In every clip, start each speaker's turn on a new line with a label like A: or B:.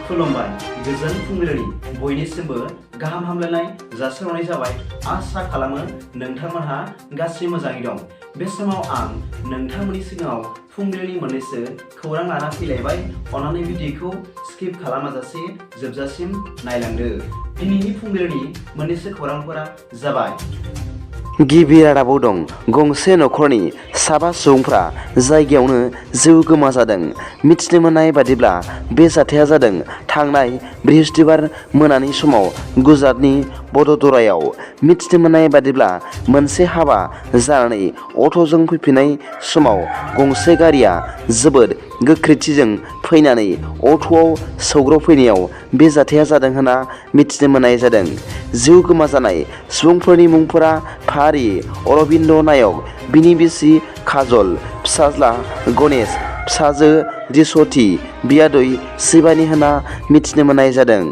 A: खुलुमबाय गोजोन फुंबिलिनि बयनिसिमबो गाहाम हामलायनाय जासिहरनाय जाबाय। आसा खालामो नोंथांमोनहा गासै मोजाङै दं। बे समाव आं नोंथांमोननि सिगाङाव फुंबिलिनि मोननैसो खौरां लाना फैलायबाय। अन्नानै भिडिअखौ स्किप खालामाजासे जोबजासिम नायलांदो। दिनैनि फुंबिलिनि मोननैसो खौरांफोरा जाबाय।
B: गिबि रादाबाव दं गंसे नखरनि 7 सुबुंफ्रा जायगायावनो जिउ गोमाजादों। मिथिनो मोननाय बादिब्ला बे जाथाया जादों थांनाय बृहस्पतिबार मोनानि समाव गुजरातनि बड'दरायाव। मिथिनो मोननाय बादिब्ला मोनसे हाबा जानानै अट'जों फैफिननाय समाव गंसे गारिया जोबोद गोख्रैथिजों फैनानै अट'आव सौग्रावफैनायाव बे जाथाया जादों होनना मिथिनो मोननाय जादों। जिउ गोमाजानाय सुबुंफोरनि मुंफोरा फारियै अरबिन्द नायक, बिनि बिसि काजल, फिसाज्ला गणेश, फिसाजो रिशति, बियादै शिबानी होनना मिथिनो मोननाय जादों।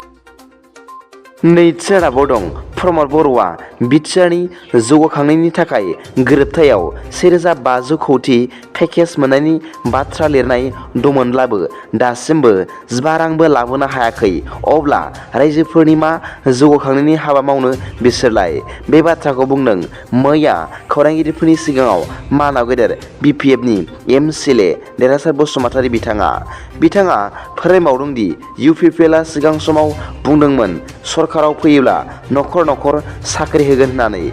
B: नैथि रादाबाव दं प्रमद बर'आ बिटिआरनि जौगाखांनायनि थाखाय गोरोबथायाव 1500 कौटि पेकेज मोननायनि बाथ्रा लिरनाय दंमोनब्लाबो दासिमबो 15 रांबो लाबोनो हायाखै। अब्ला रायजोफोरनि मा जौगाखांनायनि हाबा मावनो बिसोरलाय? बे बाथ्राखौ बुंदों मैया खौरांगिरिफोरनि सिगाङाव मानाव गेदेर बिपिएफनि एमसिएलए देरहासार बसुमतारी बिथाङा फोरमायबावदों दि इउपिपिएलआ सिगां समाव बुंदोंमोन सरकाराव फैयोब्ला नखर नखर साख्रि होगोन होननानै।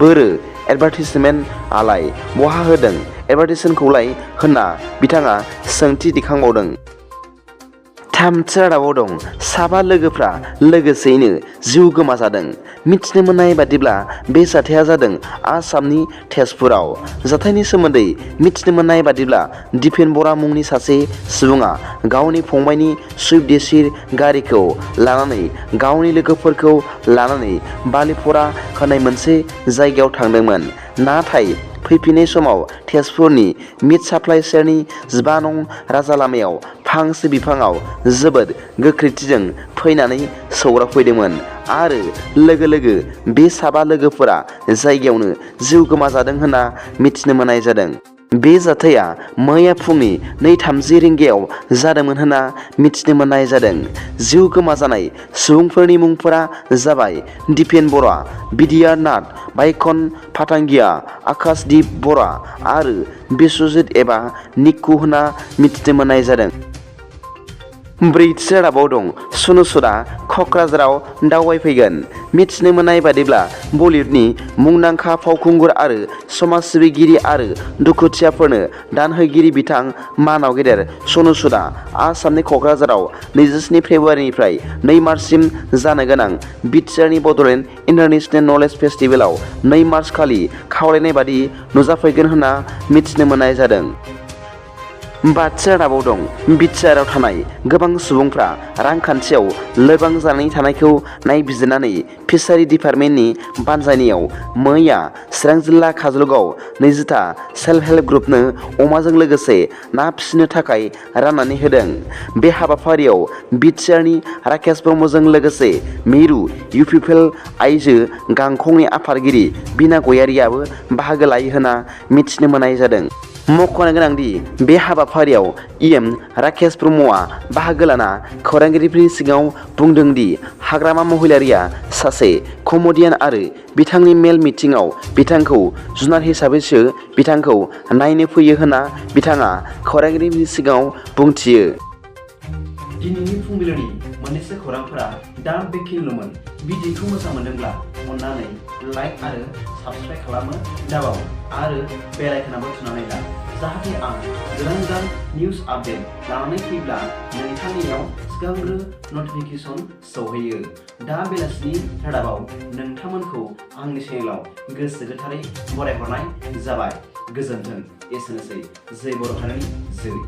B: बोरो एडभार्टिजमेन्ट आलाय बहा होदों एडभार्टिजमेन्टखौलाय होनना बिथाङा सोंथि दिखांबावदों। थामथि रादाबाव दं 7 लोगोफ्रा लोगोसेयैनो जिउ गोमाजादों। मिथिनो मोननाय बादिब्ला बे जाथाया जादों आसामनि तेजपुराव। जाथायनि सोमोन्दै मिथिनो मोननाय बादिब्ला दिपेन बरा मुंनि सासे सुबुङा गावनि फंबायनि सुइफ्ट डिजायर गारिखौ लानानै गावनि लोगोफोरखौ लानानै बालिपरा होननाय मोनसे जायगायाव थांदोंमोन। नाथाय फैफिननाय समाव तेजपुरनि मिट साप्लाइ सेरनि 15 नं राजा लामायाव फांसे बिफाङाव जोबोद गोख्रैथिजों फैनानै सौग्रावफैदोंमोन आरो लोगो लोगो बे 7 लोगोफोरा जायगायावनो जिउ गोमाजादों होनना मिथिनो मोननाय जादों। बे जाथाया मैया फुंनि 2:30 रिंगायाव जादोंमोन होनना मिथिनो मोननाय जादों। जिउ गोमाजानाय सुबुंफोरनि मुंफोरा जाबाय दिपेन बरा, बिद्यानाथ भाइकन फाथांगिया, आकाशदीप बरा आरो बिश्वजित एबा निक्कु होनना मिथिनो मोननाय जादों। ब्रैथि रादाबाव दं सनु सुदआ क'क्राझाराव दावबायफैगोन। मिथिनो मोननाय बादिब्ला बलिउडनि मुंदांखा फावखुंगुर आरो समाज सिबिगिरि आरो दुखुथियाफोरनो दान होगिरि बिथां मानाव गेदेर सनु सुदआ आसामनि क'क्राझाराव 27 फेब्रुवारिनिफ्राय 2 मार्चसिम जानो गोनां बिटिआरनि बड'लेण्ड इन्टारनेशनेल नलेज फेस्टिभेलाव 2 मार्च खालि खावलायनाय बादि नुजाफैगोन होनना मिथिनो मोननाय जादों। बाथि रादाबाव दं बिटिआरआव थानाय गोबां सुबुंफ्रा रांखान्थियाव लोरबां जानानै थानायखौ नायबिजिरनानै फिसारि डिपार्टमेन्टनि बानजायनायाव मैया चिरां जिल्ला काजलगाव 20टा सेल्फ हेल्प ग्रुपनो अमाजों लोगोसे ना फिसिनो थाखाय राननानै होदों। बे हाबाफारियाव बिटिआरनि राकेश ब्रह्मजों लोगोसे मिरु इउपिपिएल आइजो गांखंनि आफादगिरि बिना गयारियाबो बाहागो लायो होनना मिथिनो मोननाय जादों। मख'नो गोनांदि बे हाबाफारियाव इएम राकेश ब्रह्मआ बाहागो लाना खौरांगिरिफोरनि सिगाङाव बुंदों दि हाग्रामा महिलारिया सासे कमेडियान आरो बिथांनि मेल मिटिंआव बिथांखौ जुनार हिसाबैसो बिथांखौ नायनो फैयो होनना बिथाङा खौरांगिरिफोरनि सिगाङाव बुंथियो।
A: दिनैनि फुंबिलिनि मोननैसो खौरांफोरा दा बेखिनिल'मोन। भिडिअखौ मोजां मोनदोंब्ला अन्नानै लाइक आरो साबस्क्राइब खालामनो दाबाव आरो बेल आइकनआबो थुनानै ला, जाहाथे आं गोदान निउज आपडेट लानानै फैब्ला नोंथांनियाव सिगांग्रो नटिफिकेसन सौहैयो। दा बेलासिनि रादाबाव नोंथांमोनखौ आंनि चेनेलाव गोसो गोथारै बरायहरनाय जाबाय। गोजोन्थों। एसेनोसै। जै बर' हारिनि जै।